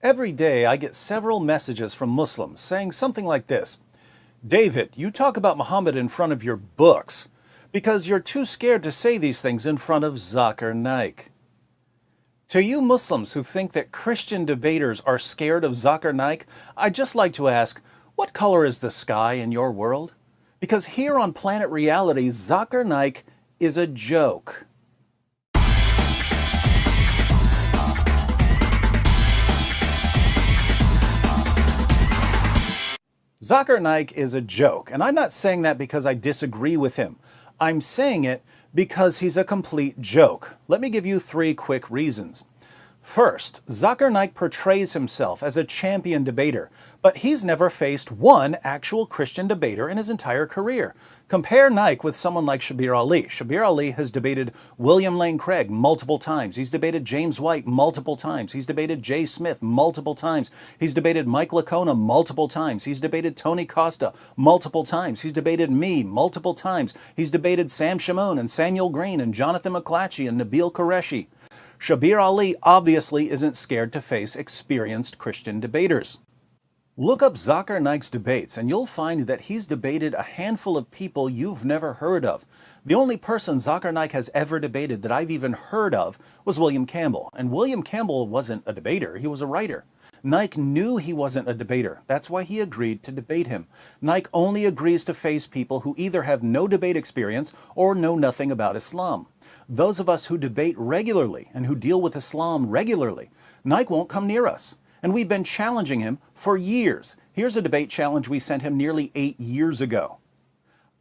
Every day I get several messages from Muslims saying something like this: David, you talk about Muhammad in front of your books because you're too scared to say these things in front of Zakir Naik. To you Muslims who think that Christian debaters are scared of Zakir Naik, I'd just like to ask, what color is the sky in your world? Because here on Planet Reality, Zakir Naik is a joke. Zakir Naik is a joke, and I'm not saying that because I disagree with him. I'm saying it because he's a complete joke. Let me give you 3 quick reasons. First, Zakir Naik portrays himself as a champion debater, but he's never faced one actual Christian debater in his entire career. Compare Naik with someone like Shabir Ali. Shabir Ali has debated William Lane Craig multiple times. He's debated James White multiple times. He's debated Jay Smith multiple times. He's debated Mike Licona multiple times. He's debated Tony Costa multiple times. He's debated me multiple times. He's debated Sam Shamoun and Samuel Green and Jonathan McClatchy and Nabil Qureshi. Shabir Ali obviously isn't scared to face experienced Christian debaters. Look up Zakir Naik's debates and you'll find that he's debated a handful of people you've never heard of. The only person Zakir Naik has ever debated that I've even heard of was William Campbell. And William Campbell wasn't a debater, he was a writer. Naik knew he wasn't a debater. That's why he agreed to debate him. Naik only agrees to face people who either have no debate experience or know nothing about Islam. Those of us who debate regularly and who deal with Islam regularly, Naik won't come near us. And we've been challenging him for years. Here's a debate challenge we sent him nearly 8 years ago.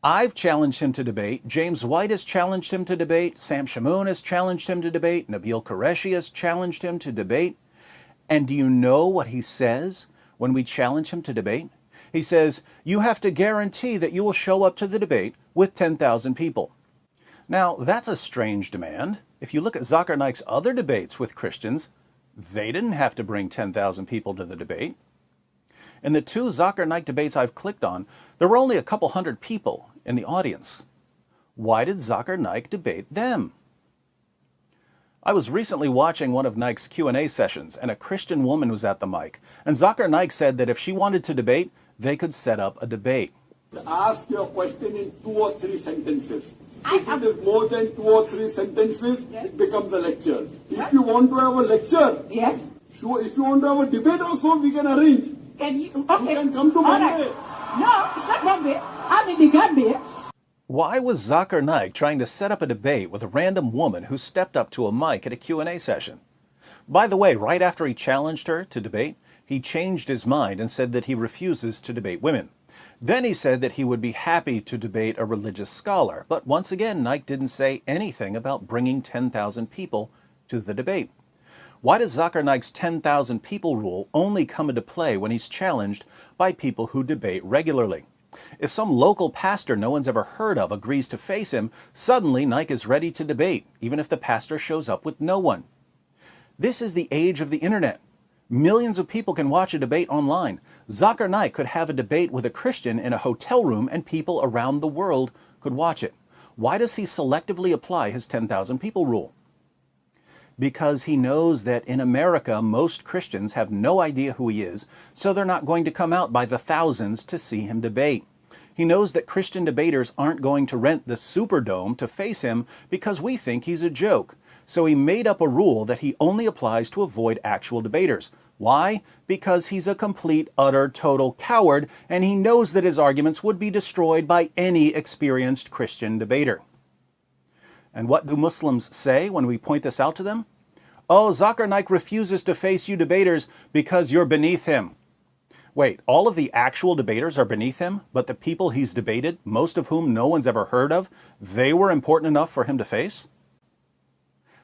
I've challenged him to debate. James White has challenged him to debate. Sam Shamoun has challenged him to debate. Nabil Qureshi has challenged him to debate. And do you know what he says when we challenge him to debate? He says, you have to guarantee that you will show up to the debate with 10,000 people. Now, that's a strange demand. If you look at Zakir Naik's other debates with Christians, they didn't have to bring 10,000 people to the debate. In the 2 Zakir Naik debates I've clicked on, there were only a couple hundred people in the audience. Why did Zakir Naik debate them? I was recently watching one of Naik's Q&A sessions, and a Christian woman was at the mic. And Zakir Naik said that if she wanted to debate, they could set up a debate. Ask your question in 2 or 3 sentences. If it is more than 2 or 3 sentences, yes, it becomes a lecture. If you want to have a lecture, yes, sure. If you want to have a debate also, we can arrange. Can you? Okay. You can come to Bombay. Right. No, it's not Bombay. I'm in the Gambia. Why was Zakir Naik trying to set up a debate with a random woman who stepped up to a mic at a Q&A session? By the way, right after he challenged her to debate, he changed his mind and said that he refuses to debate women. Then he said that he would be happy to debate a religious scholar. But once again, Naik didn't say anything about bringing 10,000 people to the debate. Why does Zakir Naik's 10,000 people rule only come into play when he's challenged by people who debate regularly? If some local pastor no one's ever heard of agrees to face him, suddenly Naik is ready to debate, even if the pastor shows up with no one. This is the age of the internet. Millions of people can watch a debate online. Zakir Naik could have a debate with a Christian in a hotel room and people around the world could watch it. Why does he selectively apply his 10,000 people rule? Because he knows that in America, most Christians have no idea who he is, so they're not going to come out by the thousands to see him debate. He knows that Christian debaters aren't going to rent the Superdome to face him because we think he's a joke. So he made up a rule that he only applies to avoid actual debaters. Why? Because he's a complete, utter, total coward, and he knows that his arguments would be destroyed by any experienced Christian debater. And what do Muslims say when we point this out to them? Oh, Zakir Naik refuses to face you debaters because you're beneath him. Wait, all of the actual debaters are beneath him, but the people he's debated, most of whom no one's ever heard of, they were important enough for him to face?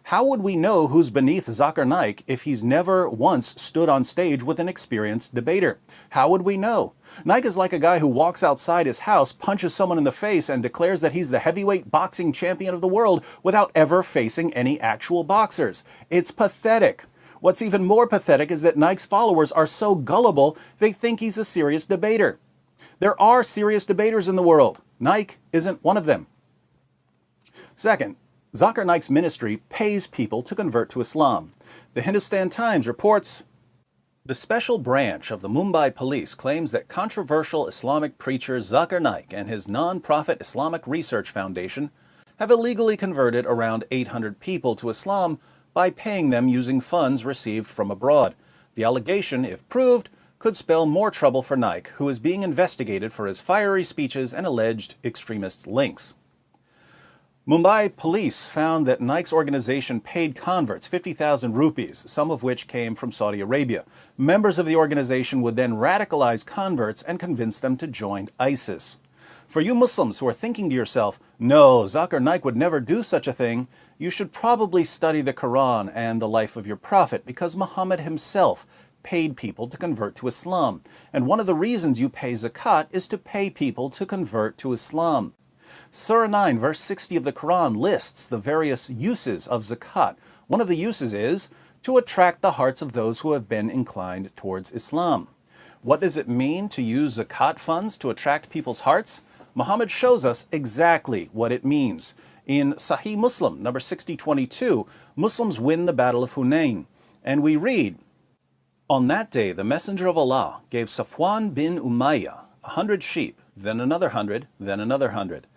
How would we know who's beneath Zakir Naik if he's never once stood on stage with an experienced debater? How would we know? Naik is like a guy who walks outside his house, punches someone in the face, and declares that he's the heavyweight boxing champion of the world without ever facing any actual boxers. It's pathetic. What's even more pathetic is that Naik's followers are so gullible they think he's a serious debater. There are serious debaters in the world. Naik isn't one of them. Second, Zakir Naik's ministry pays people to convert to Islam. The Hindustan Times reports The special branch of the Mumbai police claims that controversial Islamic preacher Zakir Naik and his non-profit Islamic Research Foundation have illegally converted around 800 people to Islam by paying them using funds received from abroad. The allegation, if proved, could spell more trouble for Naik, who is being investigated for his fiery speeches and alleged extremist links. Mumbai police found that Naik's organization paid converts 50,000 rupees, some of which came from Saudi Arabia. Members of the organization would then radicalize converts and convince them to join ISIS. For you Muslims who are thinking to yourself, no, Zakir Naik would never do such a thing, you should probably study the Quran and the life of your prophet, because Muhammad himself paid people to convert to Islam. And one of the reasons you pay zakat is to pay people to convert to Islam. Surah 9, verse 60 of the Quran lists the various uses of zakat. One of the uses is to attract the hearts of those who have been inclined towards Islam. What does it mean to use zakat funds to attract people's hearts? Muhammad shows us exactly what it means. In Sahih Muslim, number 6022, Muslims win the Battle of Hunain. And we read, "On that day, the Messenger of Allah gave Safwan bin Umayyah 100 sheep, then another 100, then another 100.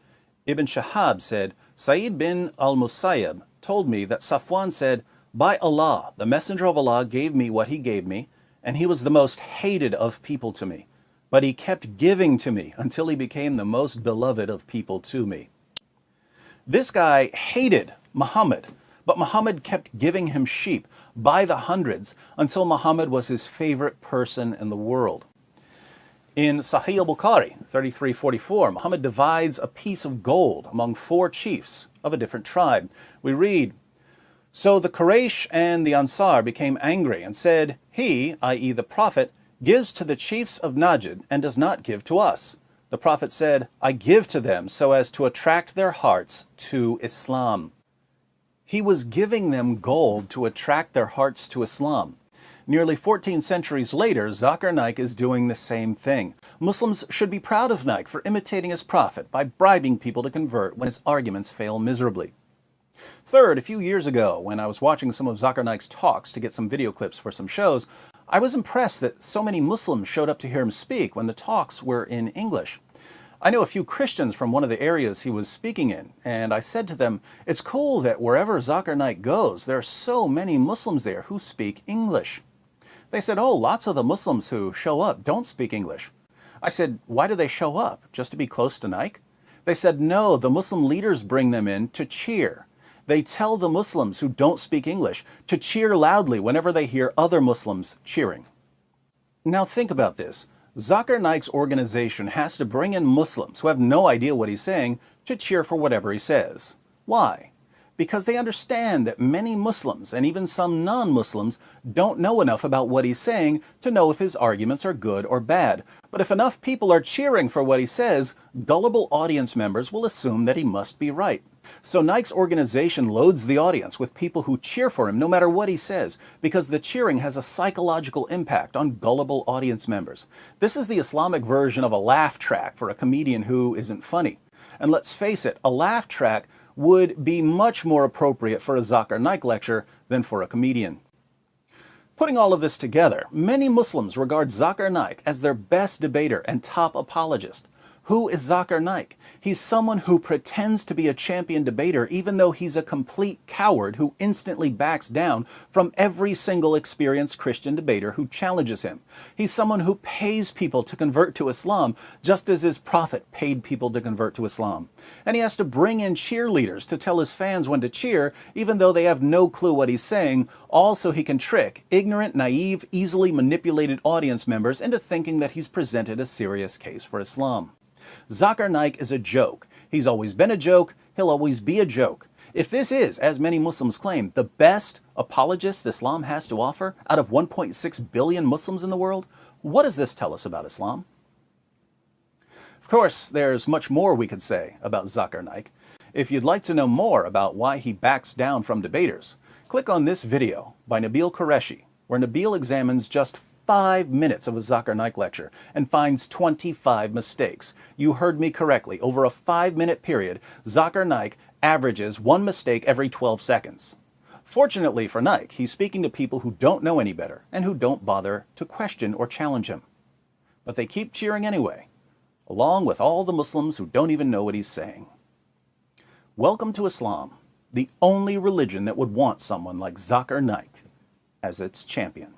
Ibn Shahab said, Sa'id bin al-Musayyab told me that Safwan said, by Allah, the Messenger of Allah gave me what he gave me, and he was the most hated of people to me. But he kept giving to me until he became the most beloved of people to me." This guy hated Muhammad, but Muhammad kept giving him sheep by the hundreds until Muhammad was his favorite person in the world. In Sahih al-Bukhari 3344, Muhammad divides a piece of gold among 4 chiefs of a different tribe. We read, "So the Quraysh and the Ansar became angry and said, he, i.e. the Prophet, gives to the chiefs of Najd and does not give to us. The Prophet said, I give to them so as to attract their hearts to Islam." He was giving them gold to attract their hearts to Islam. Nearly 14 centuries later, Zakir Naik is doing the same thing. Muslims should be proud of Naik for imitating his prophet by bribing people to convert when his arguments fail miserably. Third, a few years ago, when I was watching some of Zakir Naik's talks to get some video clips for some shows, I was impressed that so many Muslims showed up to hear him speak when the talks were in English. I know a few Christians from one of the areas he was speaking in, and I said to them, it's cool that wherever Zakir Naik goes, there are so many Muslims there who speak English. They said, oh, lots of the Muslims who show up don't speak English. I said, why do they show up? Just to be close to Naik? They said, no, the Muslim leaders bring them in to cheer. They tell the Muslims who don't speak English to cheer loudly whenever they hear other Muslims cheering. Now think about this. Zakir Naik's organization has to bring in Muslims who have no idea what he's saying to cheer for whatever he says. Why? Because they understand that many Muslims, and even some non-Muslims, don't know enough about what he's saying to know if his arguments are good or bad. But if enough people are cheering for what he says, gullible audience members will assume that he must be right. So Naik's organization loads the audience with people who cheer for him no matter what he says, because the cheering has a psychological impact on gullible audience members. This is the Islamic version of a laugh track for a comedian who isn't funny. And let's face it, a laugh track would be much more appropriate for a Zakir Naik lecture than for a comedian. Putting all of this together, many Muslims regard Zakir Naik as their best debater and top apologist. Who is Zakir Naik? He's someone who pretends to be a champion debater even though he's a complete coward who instantly backs down from every single experienced Christian debater who challenges him. He's someone who pays people to convert to Islam just as his prophet paid people to convert to Islam. And he has to bring in cheerleaders to tell his fans when to cheer even though they have no clue what he's saying, all so he can trick ignorant, naive, easily manipulated audience members into thinking that he's presented a serious case for Islam. Zakir Naik is a joke. He's always been a joke. He'll always be a joke. If this is, as many Muslims claim, the best apologist Islam has to offer out of 1.6 billion Muslims in the world, what does this tell us about Islam? Of course, there's much more we could say about Zakir Naik. If you'd like to know more about why he backs down from debaters, click on this video by Nabil Qureshi, where Nabil examines just 5 minutes of a Zakir Naik lecture and finds 25 mistakes. You heard me correctly. Over a 5-minute period, Zakir Naik averages 1 mistake every 12 seconds. Fortunately for Naik, he's speaking to people who don't know any better and who don't bother to question or challenge him. But they keep cheering anyway, along with all the Muslims who don't even know what he's saying. Welcome to Islam, the only religion that would want someone like Zakir Naik as its champion.